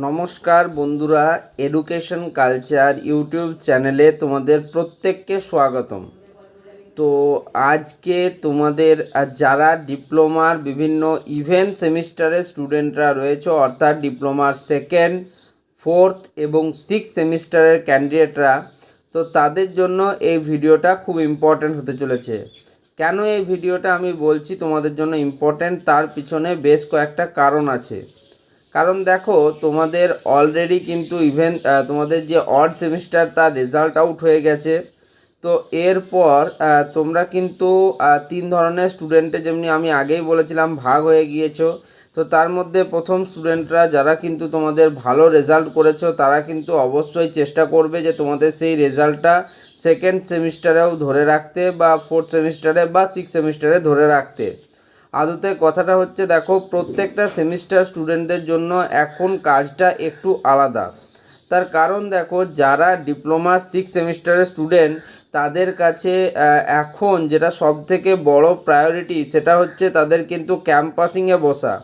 নমস্কার বন্ধুরা, education culture YouTube চ্যানেলে তোমাদের প্রত্যেককে স্বাগতম। তো আজকে তোমাদের যারা ডিপ্লোমার বিভিন্ন ইভেন্ট সেমিস্টারের স্টুডেন্টরা রয়েছে, অর্থাৎ ডিপ্লোমার সেকেন্ড, ফোর্থ এবং সিক্স সেমিস্টারের ক্যান্ডিডেটরা, তো তাদের জন্য এই ভিডিওটা খুব ইম্পর্ট্যান্ট হতে চলেছে। কেন এই ভিডিওটা আমি বলছি তোমাদের জন্য ইম্পর্ট্যান্ট, তার পিছনে বেশ কয়েকটা কারণ আছে। কারণ দেখো, তোমাদের অলরেডি কিন্তু তোমাদের যে অড সেমিস্টার তার রেজাল্ট আউট হয়ে গেছে। তো এরপর তোমরা কিন্তু তিন ধরনের স্টুডেন্টে, যেমনি আমি আগেই বলেছিলাম, ভাগ হয়ে গিয়েছো। তো তার মধ্যে প্রথম স্টুডেন্টরা যারা কিন্তু তোমাদের ভালো রেজাল্ট করেছো, তারা কিন্তু অবশ্যই চেষ্টা করবে যে তোমাদের সেই রেজাল্টটা সেকেন্ড সেমিস্টারেও ধরে রাখতে, বা ফোর্থ সেমিস্টারে বা সিক্স সেমিস্টারে ধরে রাখতে। আদতে কথাটা হচ্ছে, দেখো, প্রত্যেকটা সেমিস্টার স্টুডেন্টদের জন্য এখন কাজটা একটু আলাদা। তার কারণ দেখো, যারা ডিপ্লোমা সিক্স সেমিস্টারের স্টুডেন্ট, তাদের কাছে এখন যেটা সবথেকে বড় প্রায়োরিটি, সেটা হচ্ছে তাদের কিন্তু ক্যাম্পাসিংয়ে বসা।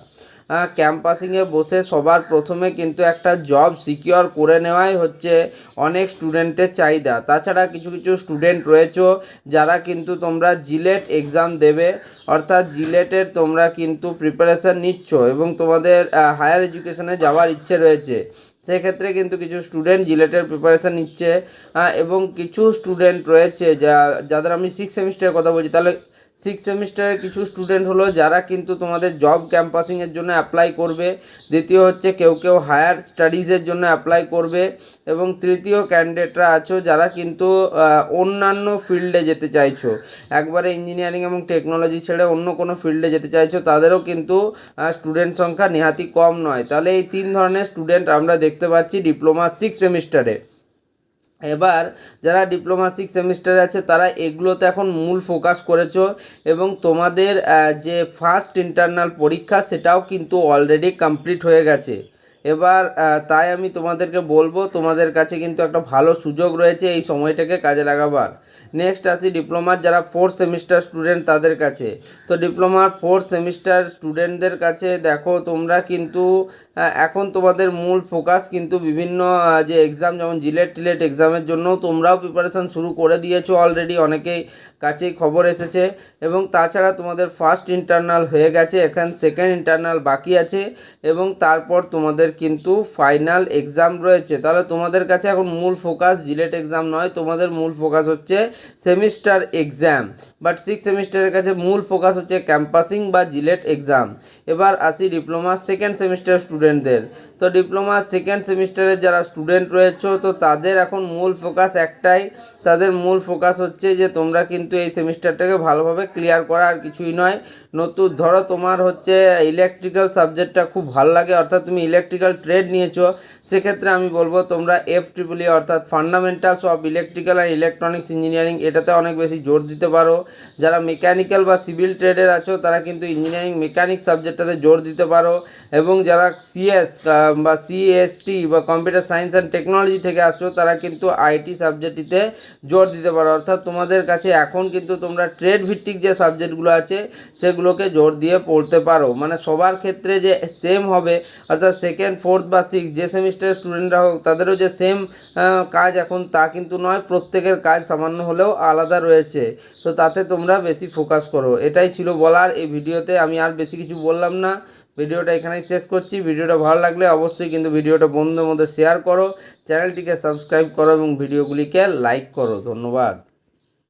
ক্যাম্পাসিংয়ে বসে সবার প্রথমে কিন্তু একটা জব সিকিওর করে নেওয়াই হচ্ছে অনেক স্টুডেন্টের চাহিদা। তাছাড়া কিছু কিছু স্টুডেন্ট রয়েছে যারা কিন্তু তোমরা জিলেট এক্সাম দেবে, অর্থাৎ জিলেটের তোমরা কিন্তু প্রিপারেশান নিচ্ছ এবং তোমাদের হায়ার এডুকেশনে যাওয়ার ইচ্ছে রয়েছে। সেক্ষেত্রে কিন্তু কিছু স্টুডেন্ট জিলেটের প্রিপারেশান নিচ্ছে, এবং কিছু স্টুডেন্ট রয়েছে যাদের আমি সিক্স সেমিস্টারের কথা বলছি। তাহলে সিক্স সেমিস্টারের কিছু স্টুডেন্ট হলো যারা কিন্তু তোমাদের জব ক্যাম্পাসিংয়ের জন্য অ্যাপ্লাই করবে। দ্বিতীয় হচ্ছে কেউ কেউ হায়ার স্টাডিজের জন্য অ্যাপ্লাই করবে। এবং তৃতীয় ক্যান্ডিডেটরা আছো যারা কিন্তু অন্যান্য ফিল্ডে যেতে চাইছো, একবারে ইঞ্জিনিয়ারিং এবং টেকনোলজি ছেড়ে অন্য কোনো ফিল্ডে যেতে চাইছো, তাদেরও কিন্তু স্টুডেন্ট সংখ্যা নেহাতি কম নয়। তাহলে এই তিন ধরনের স্টুডেন্ট আমরা দেখতে পাচ্ছি ডিপ্লোমা সিক্স সেমিস্টারে। এবার যারা ডিপ্লোমা সিক্স সেমিস্টারে আছে, তারা এগুলোতে এখন মূল ফোকাস করেছো, এবং তোমাদের যে ফার্স্ট ইন্টারনাল পরীক্ষা সেটাও কিন্তু অলরেডি কমপ্লিট হয়ে গেছে। এবার তাই আমি তোমাদেরকে বলবো, তোমাদের কাছে কিন্তু একটা ভালো সুযোগ রয়েছে এই সময়টাকে কাজে লাগাবার। নেক্সট আসি ডিপ্লোমার যারা ফোর্থ সেমিস্টার স্টুডেন্ট, তাদের কাছে। তো ডিপ্লোমার ফোর্থ সেমিস্টার স্টুডেন্টদের কাছে দেখো, তোমরা কিন্তু এখন তোমাদের মূল ফোকাস কিন্তু বিভিন্ন যে এক্সাম, যেমন জিলেট টিলেট এক্সামের জন্য তোমরাও প্রিপারেশান শুরু করে দিয়েছো অলরেডি, অনেকেই কাছেই খবর এসেছে। এবং তাছাড়া তোমাদের ফার্স্ট ইন্টারনাল হয়ে গেছে, এখন সেকেন্ড ইন্টারনাল বাকি আছে, এবং তারপর তোমাদের কিন্তু ফাইনাল এক্সাম রয়েছে। তাহলে তোমাদের কাছে এখন মূল ফোকাস জিলেট এক্সাম নয়, তোমাদের মূল ফোকাস হচ্ছে সেমিস্টার এক্সাম। বাট সিক্স সেমিস্টারের কাছে মূল ফোকাস হচ্ছে ক্যাম্পাসিং বা জিলেট এক্সাম। এবার আসি ডিপ্লোমা সেকেন্ড সেমিস্টার স্টুডেন্টদের। তো ডিপ্লোমা সেকেন্ড সেমিস্টারের যারা স্টুডেন্ট রয়েছে, তো তাদের এখন মূল ফোকাস একটাই, তাদের মূল ফোকাস হচ্ছে যে তোমরা কিন্তু এই সেমিস্টারটাকে ভালোভাবে ক্লিয়ার করা, আর কিছুই নয়। নতুন ধরো তোমার হচ্ছে ইলেকট্রিক্যাল সাবজেক্টটা খুব ভালো লাগে, অর্থাৎ তুমি ইলেকট্রিক্যাল ট্রেড নিয়েছো, সেক্ষেত্রে আমি বলবো তোমরা FEEE অর্থাৎ fundamentals of electrical and electronics engineering, এটাতে অনেক বেশি জোর দিতে পারো। যারা মেকানিক্যাল বা সিভিল ট্রেডের আছো, তারা কিন্তু ইঞ্জিনিয়ারিং মেকানিক্স সাবজেক্টটাতে জোর দিতে পারো। এবং যারা CS বা CST বা কম্পিউটার সায়েন্স অ্যান্ড টেকনোলজি থেকে আসছো, তারা কিন্তু IT সাবজেক্টটিতে জোর দিতে পারো। অর্থাৎ তোমাদের কাছে এখন কিন্তু তোমরা ট্রেড ভিত্তিক যে সাবজেক্টগুলো আছে সেগুলোকে জোর দিয়ে পড়তে পারো। মানে সবার ক্ষেত্রে যে সেম হবে, অর্থাৎ সেকেন্ড, ফোর্থ বা সিক্স যে সেমিস্টারের স্টুডেন্টরা হোক, তাদেরও যে সেম কাজ এখন তা কিন্তু নয়, প্রত্যেকের কাজ সামান্য হলেও আলাদা রয়েছে। তো তাতে তোমরা বেশি ফোকাস করো, এটাই ছিল বলার এই ভিডিওতে। আমি আর বেশি কিছু বললাম না, ভিডিওটা এখানেই শেষ করছি। ভিডিওটা ভালো লাগলে অবশ্যই কিন্তু ভিডিওটা বন্ধুদের মধ্যে শেয়ার করো, চ্যানেলটিকে সাবস্ক্রাইব করো এবং ভিডিওগুলিকে লাইক করো। ধন্যবাদ।